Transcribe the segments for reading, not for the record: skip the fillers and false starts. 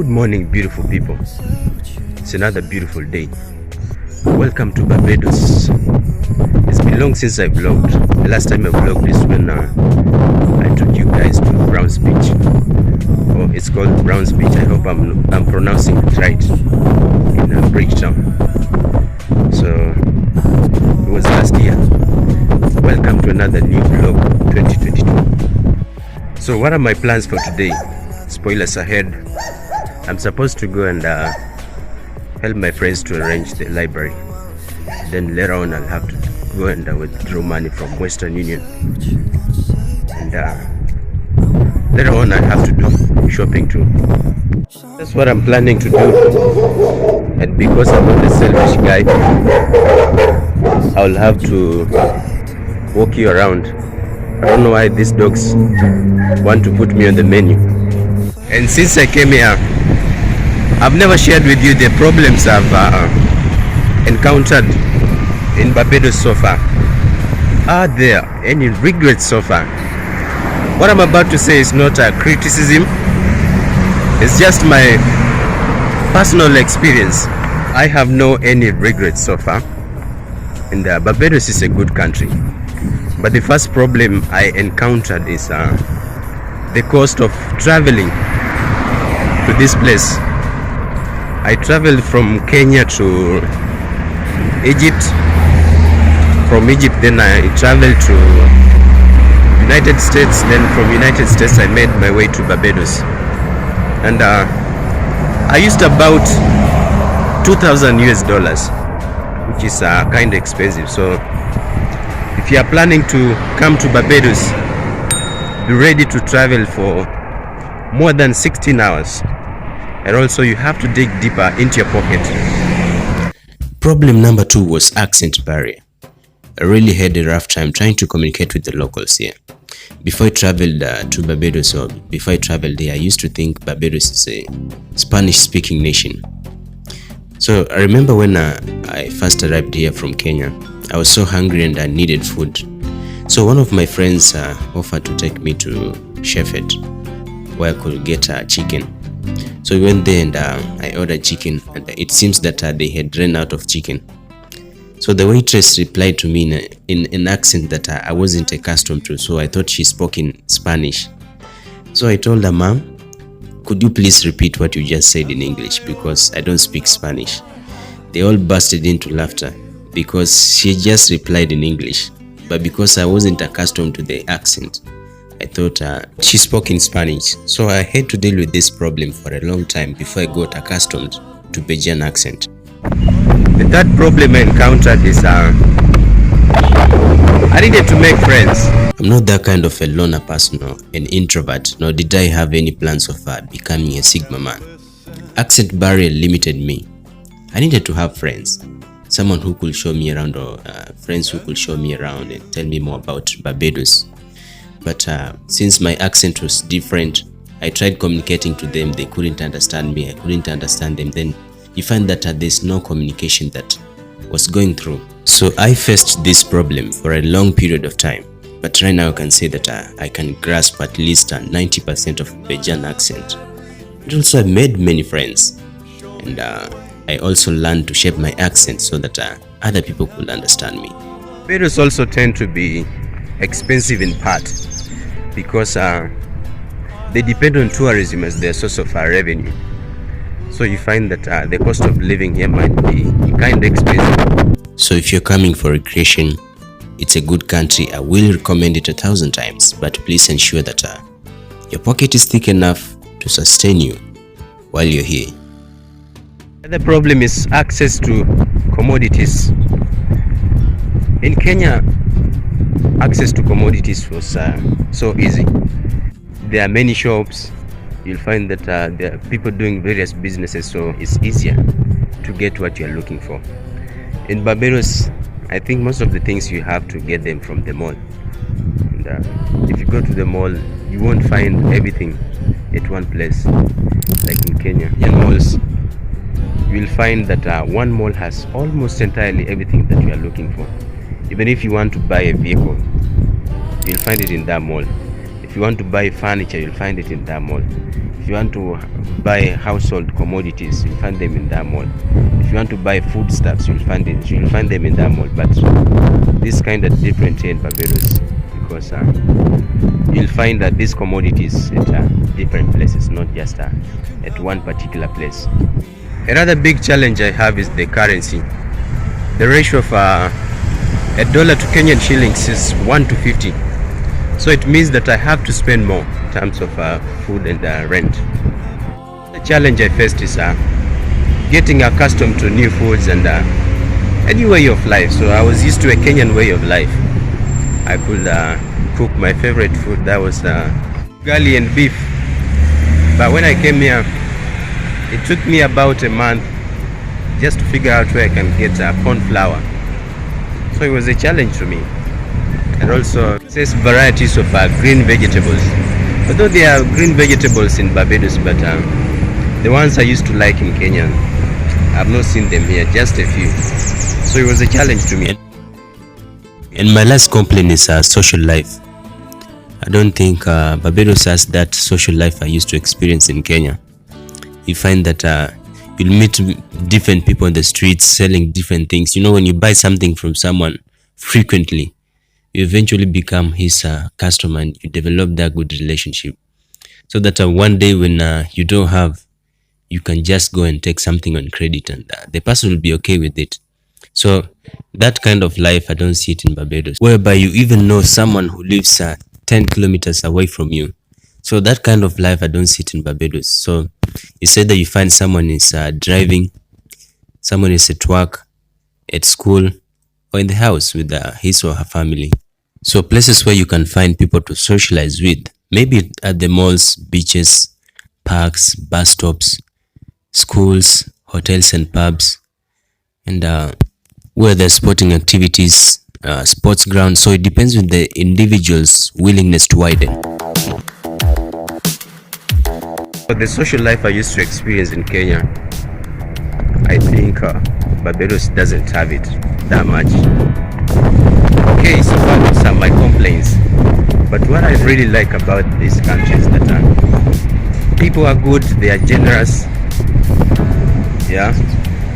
Good morning, beautiful people. It's another beautiful day. Welcome to Barbados. It's been long since I vlogged. The last time I vlogged is when I took you guys to Browns Beach. Oh, it's called Browns Beach. I hope I'm pronouncing it right, in Bridgetown. So it was last year. Welcome to another new vlog 2022. So what are my plans for today? Spoilers ahead. I'm supposed to go and help my friends to arrange the library. Then later on I'll have to go and withdraw money from Western Union. And later on I'll have to do shopping too. That's what I'm planning to do. And because I'm not a selfish guy, I'll have to walk you around. I don't know why these dogs want to put me on the menu. And since I came here, I've never shared with you the problems I've encountered in Barbados so far. Are there any regrets so far? What I'm about to say is not a criticism. It's just my personal experience. I have no any regrets so far. And Barbados is a good country. But the first problem I encountered is the cost of traveling to this place. I traveled from Kenya to Egypt. From Egypt then I traveled to United States. Then from United States I made my way to Barbados. And I used about $2,000 US, which is kind of expensive. So if you are planning to come to Barbados, be ready to travel for more than 16 hours. And also you have to dig deeper into your pocket. Problem number 2 was accent barrier. I really had a rough time trying to communicate with the locals here. Before I traveled to Barbados, or before I traveled here, I used to think Barbados is a Spanish-speaking nation. So I remember when I first arrived here from Kenya, I was so hungry and I needed food. So one of my friends offered to take me to Shepherd, where I could get chicken. So we went there and I ordered chicken, and it seems that they had run out of chicken. So the waitress replied to me in an accent that I wasn't accustomed to, so I thought she spoke in Spanish. So I told her, "Ma'am, could you please repeat what you just said in English, because I don't speak Spanish." They all bursted into laughter because she just replied in English, but because I wasn't accustomed to the accent, I thought she spoke in Spanish. So I had to deal with this problem for a long time before I got accustomed to Bajan accent. The third problem I encountered is I needed to make friends. I'm not that kind of a loner person or an introvert, nor did I have any plans of becoming a Sigma man. Accent barrier limited me. I needed to have friends. Someone who could show me around, or friends who could show me around and tell me more about Barbados. But since my accent was different, I tried communicating to them. They couldn't understand me. I couldn't understand them. Then you find that there's no communication that was going through. So I faced this problem for a long period of time. But right now I can say that I can grasp at least 90% of Bajan accent. And also I made many friends. And I also learned to shape my accent so that other people could understand me. Barbados also tend to be expensive in part because they depend on tourism as their source of revenue. So you find that the cost of living here might be kind of expensive. So if you're coming for recreation, it's a good country. I will recommend it 1,000 times, but please ensure that your pocket is thick enough to sustain you while you're here. The problem is access to commodities. In Kenya, access to commodities was so easy. There are many shops. You'll find that there are people doing various businesses, so it's easier to get what you're looking for. In Barbados, I think most of the things you have to get them from the mall. And if you go to the mall, you won't find everything at one place. Like in Kenya, in malls, you will find that one mall has almost entirely everything that you are looking for. Even if you want to buy a vehicle, you'll find it in that mall. If you want to buy furniture, you'll find it in that mall. If you want to buy household commodities, you'll find them in that mall. If you want to buy foodstuffs, you'll find them in that mall. But this kind of different here in Barbados, because you'll find that these commodities at different places, not just at one particular place. Another big challenge I have is the currency. The ratio of a dollar to Kenyan shillings is 1 to 50. So it means that I have to spend more in terms of food and rent. The challenge I faced is getting accustomed to new foods and a new way of life. So I was used to a Kenyan way of life. I could cook my favorite food, that was ugali and beef. But when I came here, it took me about a month just to figure out where I can get corn flour. So it was a challenge for me. And also there's varieties of green vegetables. Although there are green vegetables in Barbados, but the ones I used to like in Kenya, I've not seen them here, just a few. So it was a challenge to me. And my last complaint is social life. I don't think Barbados has that social life I used to experience in Kenya. You find that you'll meet different people on the streets selling different things. You know, when you buy something from someone frequently, you eventually become his customer and you develop that good relationship. So that one day when you don't have, you can just go and take something on credit and the person will be okay with it. So that kind of life, I don't see it in Barbados, whereby you even know someone who lives 10 kilometers away from you. So that kind of life, I don't see it in Barbados. So you said that you find someone is driving, someone is at work, at school, or in the house with his or her family. So places where you can find people to socialize with, maybe at the malls, beaches, parks, bus stops, schools, hotels and pubs, and where there's sporting activities, sports grounds. So it depends on the individual's willingness to widen. But the social life I used to experience in Kenya, I think Barbados doesn't have it that much. Okay, so far those are my complaints. But what I really like about this country is that people are good, they are generous, yeah,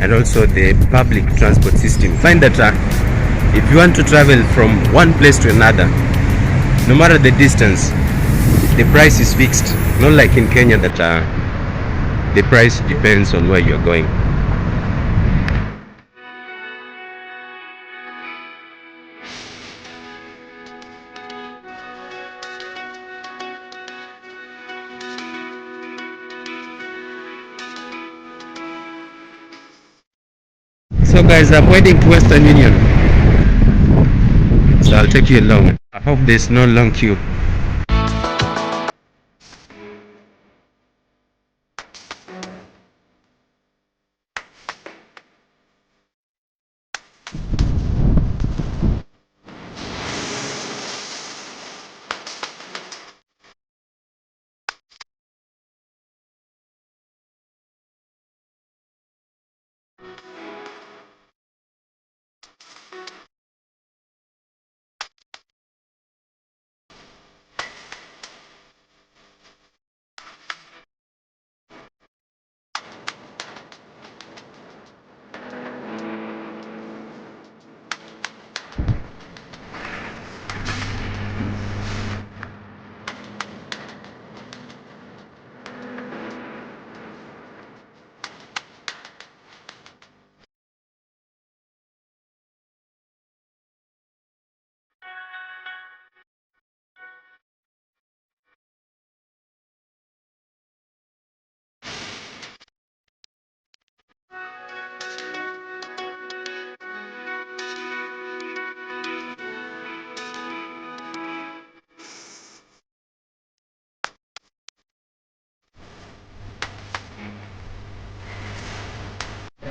and also the public transport system. Find that if you want to travel from one place to another, no matter the distance, the price is fixed. Not like in Kenya that the price depends on where you're going. So guys, I'm waiting to Western Union, so I'll take you along. I hope there's no long queue.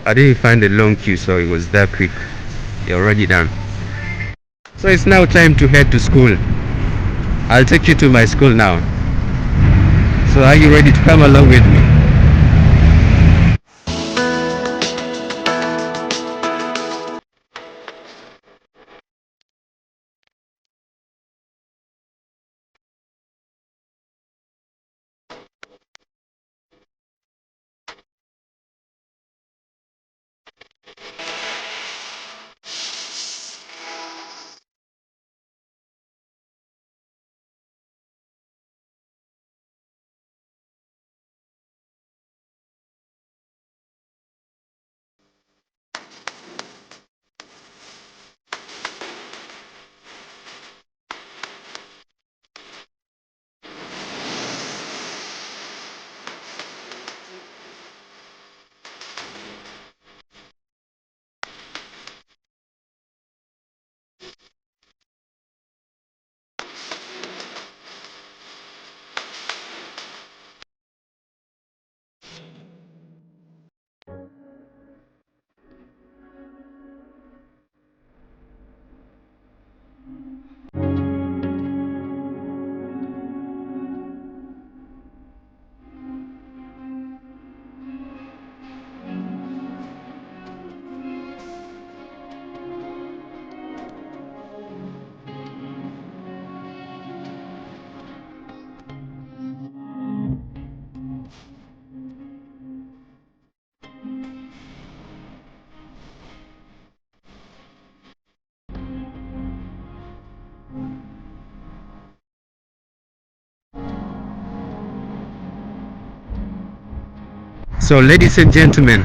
I didn't find a long queue, so it was that quick. You're already done. So it's now time to head to school. I'll take you to my school now. So are you ready to come along with me? So, ladies and gentlemen,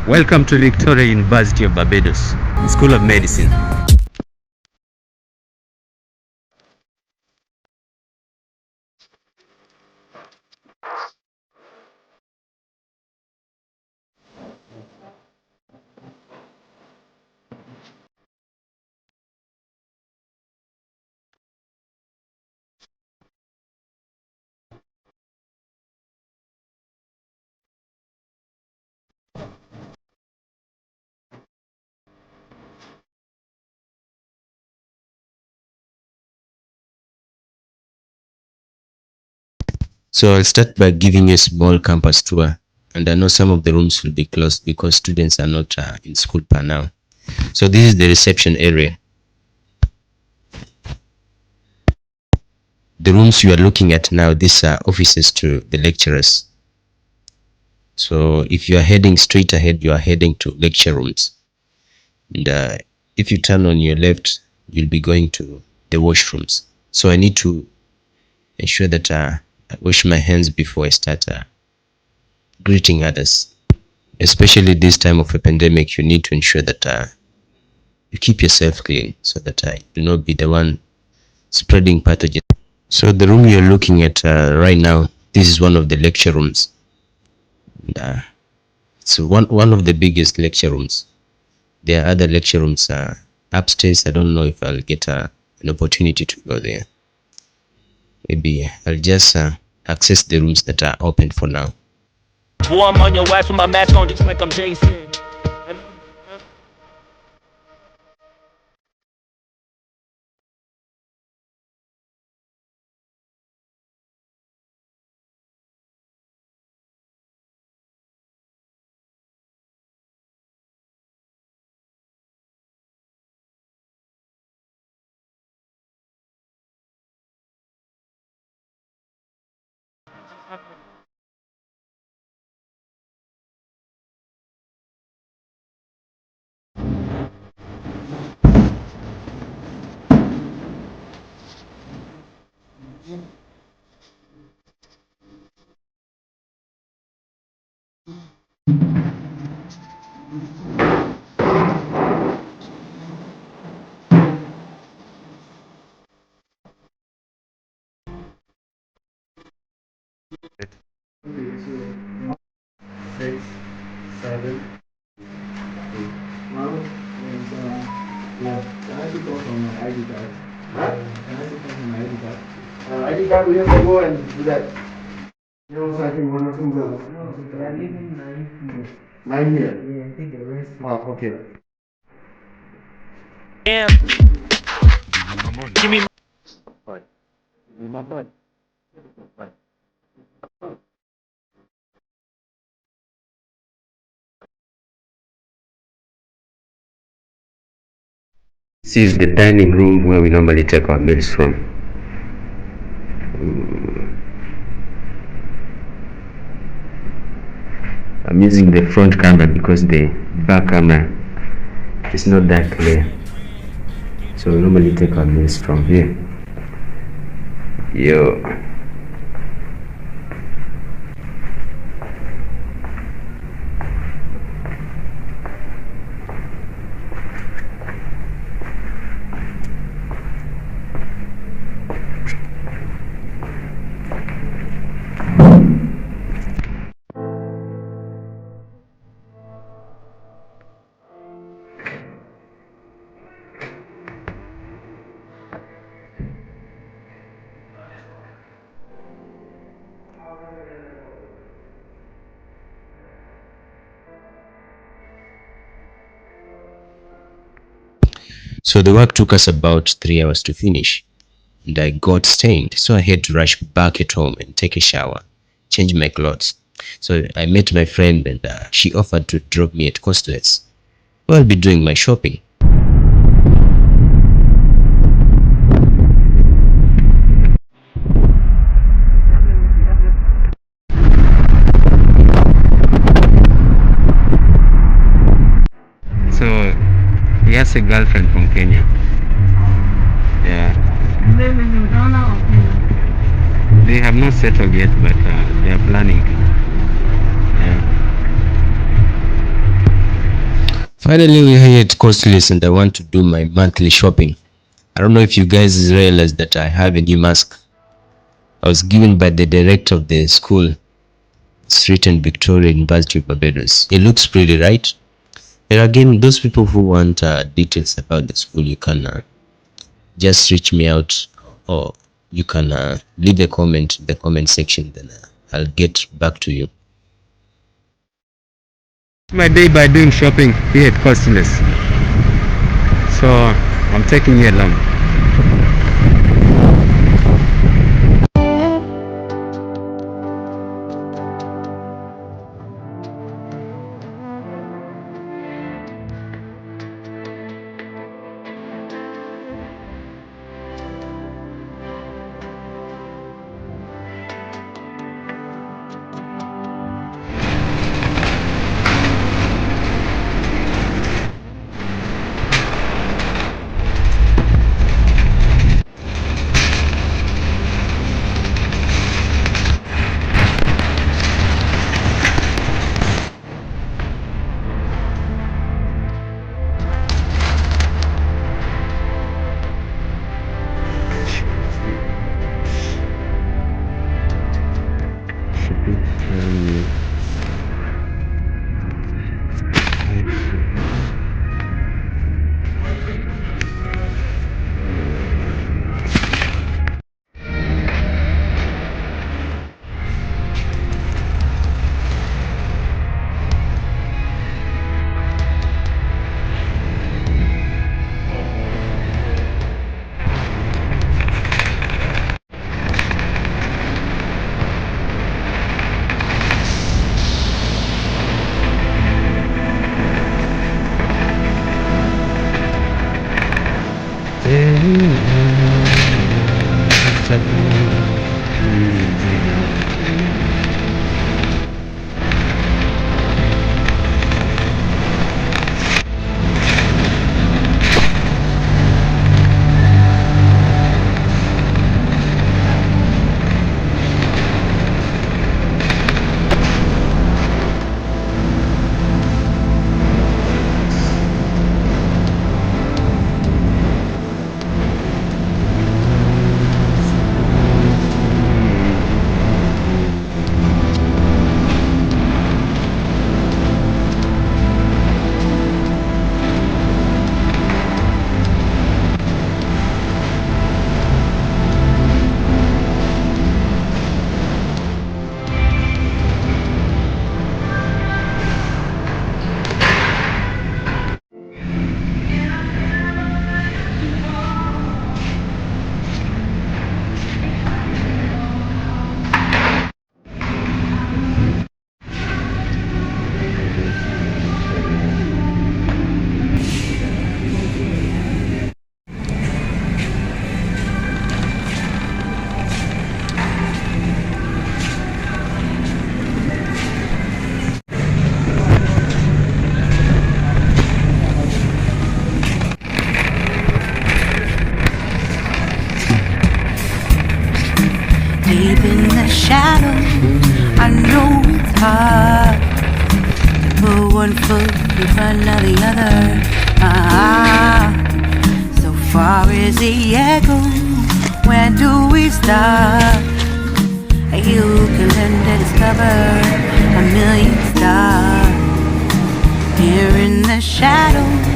welcome to Victoria University of Barbados, School of Medicine. So I'll start by giving you a small campus tour, and I know some of the rooms will be closed because students are not in school per now. So this is the reception area. The rooms you are looking at now, these are offices to the lecturers. So if you are heading straight ahead, you are heading to lecture rooms. And if you turn on your left, you'll be going to the washrooms. So I need to ensure that I wash my hands before I start greeting others. Especially this time of a pandemic, you need to ensure that you keep yourself clean so that you do not be the one spreading pathogens. So the room you're looking at right now, this is one of the lecture rooms. And, it's one of the biggest lecture rooms. There are other lecture rooms upstairs. I don't know if I'll get an opportunity to go there. Maybe I'll just access the rooms that are open for now. Warm on your watch with my mask on just like I'm Jason. Six, seven, eight. Now, and yeah, can I take off on my ID card? Can I take off on my ID card? ID card, we have to go and do that. You know, so I can one or two go. No, we are leaving 9 here. 9 here? Yeah, I think the rest. Oh, okay. Damn. Give me My butt. This is the dining room where we normally take our meals from. I'm using the front camera because the back camera is not that clear. So we normally take our meals from here. Yo. So the work took us about 3 hours to finish, and I got stained, so I had to rush back at home and take a shower, change my clothes. So I met my friend, and she offered to drop me at Costlets, where I'll be doing my shopping. So he has a girlfriend from Kenya. Yeah. They have not settled yet, but they are planning to. Yeah. Finally, we're here at Costless and I want to do my monthly shopping. I don't know if you guys realize that I have a new mask. I was given by the director of the school. It's written Victoria University of Barbados. It looks pretty, right? And again, those people who want details about the school, you can just reach me out, or you can leave a comment in the comment section, then I'll get back to you. My day by doing shopping here at Costless. So I'm taking you along. Deep in the shadow, I know it's hard to put one foot in front of the other. So far as the echo, where do we stop? You can learn to discover a million stars. Here in the shadows,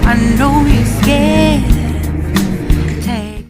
I know you're scared.